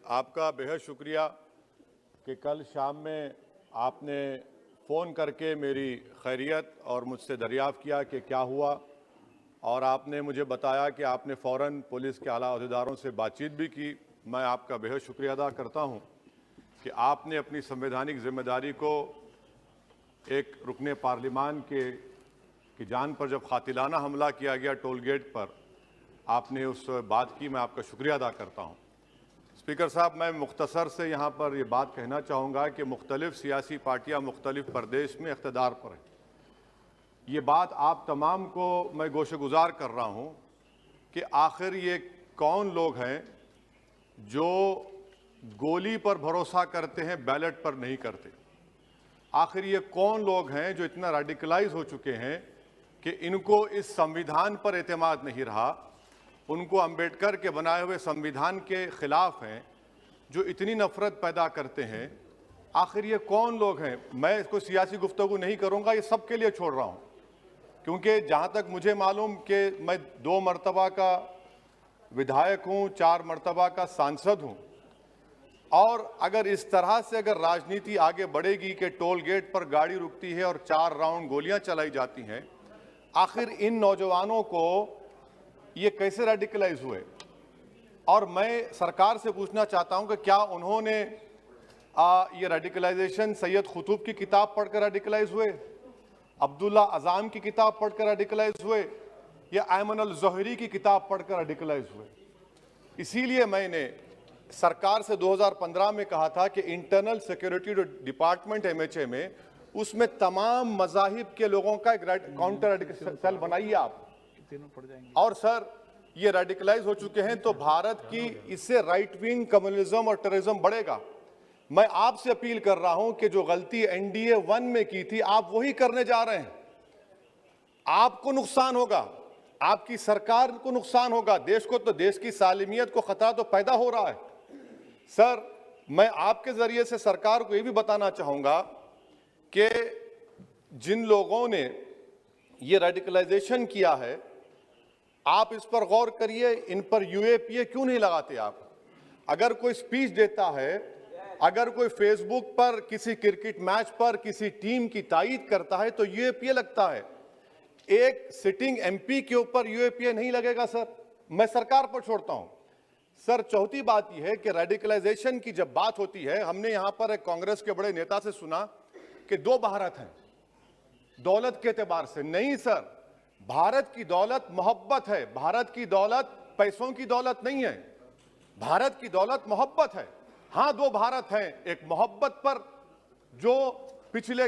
आपका बेहद शुक्रिया कि कल शाम में आपने फ़ोन करके मेरी खैरियत और मुझसे दरियाफ़्त किया कि क्या हुआ, और आपने मुझे बताया कि आपने फ़ौरन पुलिस के आला अहदेदारों से बातचीत भी की। मैं आपका बेहद शुक्रिया अदा करता हूं कि आपने अपनी संवैधानिक ज़िम्मेदारी को एक रुकने पार्लिमान की जान पर जब कातिलाना हमला किया गया टोल गेट पर, आपने उस बात की। मैं आपका शुक्रिया अदा करता हूं। स्पीकर साहब, मैं मुख्तसर से यहाँ पर ये बात कहना चाहूँगा कि मुख्तलिफ़ सियासी पार्टियाँ मुख्तलिफ़ प्रदेश में इक़्तिदार पर हैं। ये बात आप तमाम को मैं गोशेगुजार कर रहा हूँ कि आखिर ये कौन लोग हैं जो गोली पर भरोसा करते हैं, बैलेट पर नहीं करते। आखिर ये कौन लोग हैं जो इतना रेडिकलाइज हो चुके हैं कि इनको इस संविधान पर एतमाद नहीं रहा, उनको अंबेडकर के बनाए हुए संविधान के खिलाफ हैं, जो इतनी नफरत पैदा करते हैं। आखिर ये कौन लोग हैं? मैं इसको सियासी गुफ्तगू नहीं करूंगा, ये सबके लिए छोड़ रहा हूं, क्योंकि जहां तक मुझे मालूम कि मैं 2 मरतबा का विधायक हूं, 4 मरतबा का सांसद हूं, और अगर इस तरह से अगर राजनीति आगे बढ़ेगी कि टोल गेट पर गाड़ी रुकती है और 4 राउंड गोलियां चलाई जाती हैं, आखिर इन नौजवानों को ये कैसे रेडिकलाइज हुए? और मैं सरकार से पूछना चाहता हूं कि क्या उन्होंने ये रेडिकलाइजेशन सैयद कुतुब की किताब पढ़कर रेडिकलाइज हुए, अब्दुल्ला अज़ाम की किताब पढ़कर रेडिकलाइज हुए, या अयमन अल ज़ोहरी की किताब पढ़कर रेडिकलाइज हुए? इसीलिए मैंने सरकार से 2015 में कहा था कि इंटरनल सिक्योरिटी डिपार्टमेंट MHA में उसमें तमाम मज़ाहिब के लोगों का एक काउंटर रेडिकल सेल बनाइए आप। और सर, ये रेडिकलाइज हो चुके हैं तो भारत की इससे राइट विंग कम्युनिज्म और टेररिज्म बढ़ेगा। मैं आपसे अपील कर रहा हूं कि जो गलती NDA 1 में की थी, आप वही करने जा रहे हैं। आपको नुकसान होगा, आपकी सरकार को नुकसान होगा, देश को तो, देश की सालिमियत को खतरा तो पैदा हो रहा है। सर, मैं आपके जरिए से सरकार को यह भी बताना चाहूंगा कि जिन लोगों ने ये रेडिकलाइजेशन किया है, आप इस पर गौर करिए, इन पर UAPA क्यों नहीं लगाते आप? अगर कोई स्पीच देता है, अगर कोई फेसबुक पर किसी क्रिकेट मैच पर किसी टीम की तायीद करता है तो UAPA लगता है। एक सिटिंग MP के ऊपर UAPA नहीं लगेगा सर। मैं सरकार पर छोड़ता हूं। सर, चौथी बात यह है कि रेडिकलाइजेशन की जब बात होती है, हमने यहां पर एक कांग्रेस के बड़े नेता से सुना कि 2 भारत हैं दौलत के एतबार से। नहीं सर, भारत की दौलत मोहब्बत है। भारत की दौलत पैसों की दौलत नहीं है, भारत की दौलत मोहब्बत है। हां, 2 भारत हैं, एक मोहब्बत पर जो पिछले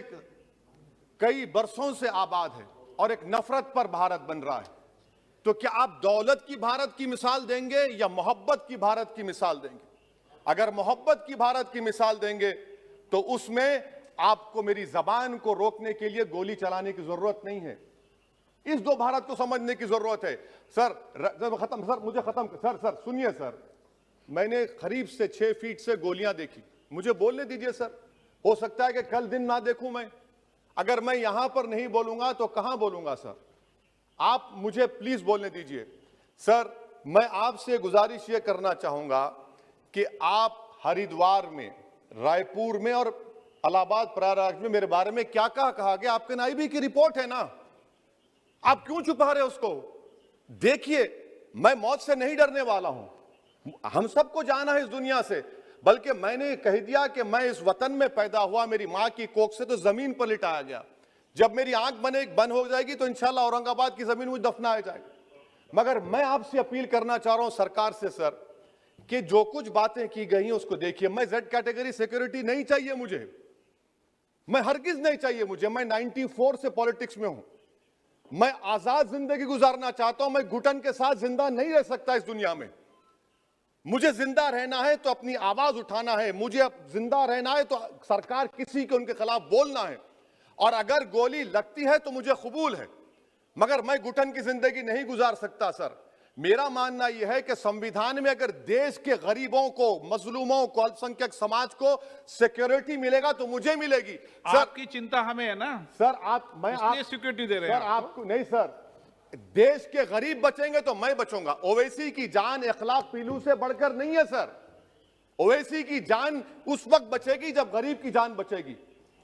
कई बरसों से आबाद है, और एक नफरत पर भारत बन रहा है। तो क्या आप दौलत की भारत की मिसाल देंगे या मोहब्बत की भारत की मिसाल देंगे? अगर मोहब्बत की भारत की मिसाल देंगे तो उसमें आपको मेरी जबान को रोकने के लिए गोली चलाने की जरूरत नहीं है। इस 2 भारत को समझने की जरूरत है। सर, खत्म सर, मुझे खत्म सर सुनिए सर, मैंने करीब से 6 फीट से गोलियां देखी, मुझे बोलने दीजिए सर। हो सकता है कि कल दिन ना देखूं मैं। अगर मैं यहां पर नहीं बोलूंगा तो कहां बोलूंगा सर? आप मुझे प्लीज बोलने दीजिए। सर, मैं आपसे गुजारिश ये करना चाहूंगा कि आप हरिद्वार में, रायपुर में और इलाहाबाद प्रयागराज में मेरे बारे में क्या कहा गया? आपके NIB की रिपोर्ट है ना, आप क्यों छुपा रहे उसको? देखिए, मैं मौत से नहीं डरने वाला हूं, हम सबको जाना है इस दुनिया से। बल्कि मैंने कह दिया कि मैं इस वतन में पैदा हुआ, मेरी मां की कोख से तो जमीन पर लिटाया गया। जब मेरी आंख बंद हो जाएगी तो इंशाल्लाह औरंगाबाद की जमीन मुझे दफनाया जाएगा। मगर मैं आपसे अपील करना चाह रहा हूं सरकार से सर, कि जो कुछ बातें की गई हैं उसको देखिए। मैं Z कैटेगरी सिक्योरिटी नहीं चाहिए मुझे, मैं हरगिज नहीं चाहिए मुझे। मैं 94 से पॉलिटिक्स में हूं। मैं आजाद जिंदगी गुजारना चाहता हूं। मैं घुटन के साथ जिंदा नहीं रह सकता इस दुनिया में। मुझे जिंदा रहना है तो अपनी आवाज उठाना है, मुझे अब जिंदा रहना है तो सरकार किसी के उनके खिलाफ बोलना है, और अगर गोली लगती है तो मुझे कबूल है, मगर मैं घुटन की जिंदगी नहीं गुजार सकता सर। मेरा मानना यह है कि संविधान में अगर देश के गरीबों को, मजलूमों को, अल्पसंख्यक समाज को सिक्योरिटी मिलेगा तो मुझे मिलेगी। सर, आपकी चिंता हमें है ना सर, मैं इसलिए सिक्योरिटी दे रहे हैं सर आपको नहीं सर, देश के गरीब बचेंगे तो मैं बचूंगा। ओवैसी की जान इखलाक पीलू से बढ़कर नहीं है सर। ओवैसी की जान उस वक्त बचेगी जब गरीब की जान बचेगी।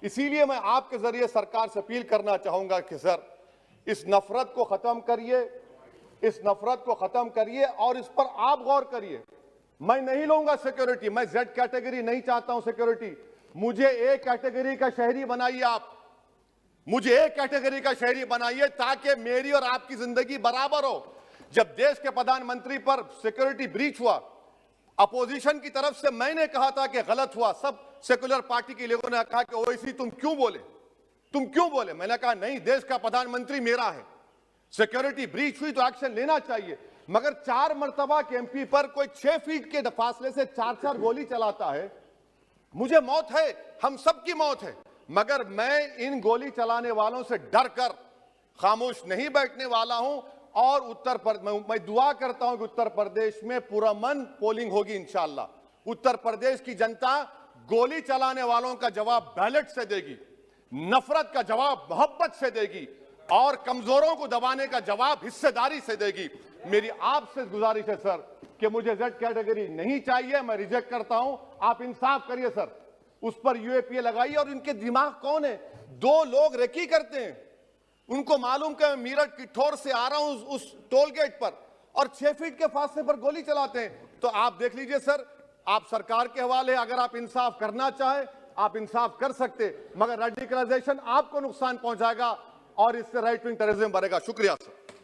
इसीलिए मैं आपके जरिए सरकार से अपील करना चाहूंगा कि सर, इस नफरत को खत्म करिए, इस नफरत को खत्म करिए और इस पर आप गौर करिए। मैं नहीं लूंगा सिक्योरिटी, मैं जेड कैटेगरी नहीं चाहता हूं सिक्योरिटी। मुझे ए कैटेगरी का शहरी बनाइए आप, मुझे ए कैटेगरी का शहरी बनाइए ताकि मेरी और आपकी जिंदगी बराबर हो। जब देश के प्रधानमंत्री पर सिक्योरिटी ब्रीच हुआ, अपोजिशन की तरफ से मैंने कहा था कि गलत हुआ, सब सेकुलर पार्टी के लोगों ने कहा कि ओवैसी तुम क्यों बोले, तुम क्यों बोले। मैंने कहा नहीं, देश का प्रधानमंत्री मेरा है, सिक्योरिटी ब्रीच हुई तो एक्शन लेना चाहिए। मगर 4 मर्तबा के एमपी पर कोई 6 फीट के फासले से 4-4 गोली चलाता है। मुझे मौत है, हम सबकी मौत है, मगर मैं इन गोली चलाने वालों से डर कर खामोश नहीं बैठने वाला हूं। और मैं दुआ करता हूं कि उत्तर प्रदेश में पुरअमन पोलिंग होगी इंशाअल्लाह। उत्तर प्रदेश की जनता गोली चलाने वालों का जवाब बैलेट से देगी, नफरत का जवाब मोहब्बत से देगी और कमजोरों को दबाने का जवाब हिस्सेदारी से देगी। मेरी आपसे गुजारिश है सर कि मुझे जेड कैटेगरी नहीं चाहिए, मैं रिजेक्ट करता हूं। आप इंसाफ करिए सर, उस पर यूएपीए लगाइए। और इनके दिमाग कौन है? 2 लोग रेकी करते हैं, उनको मालूम कि मैं मीरठ किठौर से आ रहा हूं उस टोल गेट पर, और 6 फीट के फासले पर गोली चलाते हैं। तो आप देख लीजिए सर, आप सरकार के हवाले, अगर आप इंसाफ करना चाहें आप इंसाफ कर सकते, मगर रेडिकलाइजेशन आपको नुकसान पहुंचाएगा और इससे राइट विंग टेररिज्म बढ़ेगा। शुक्रिया सर।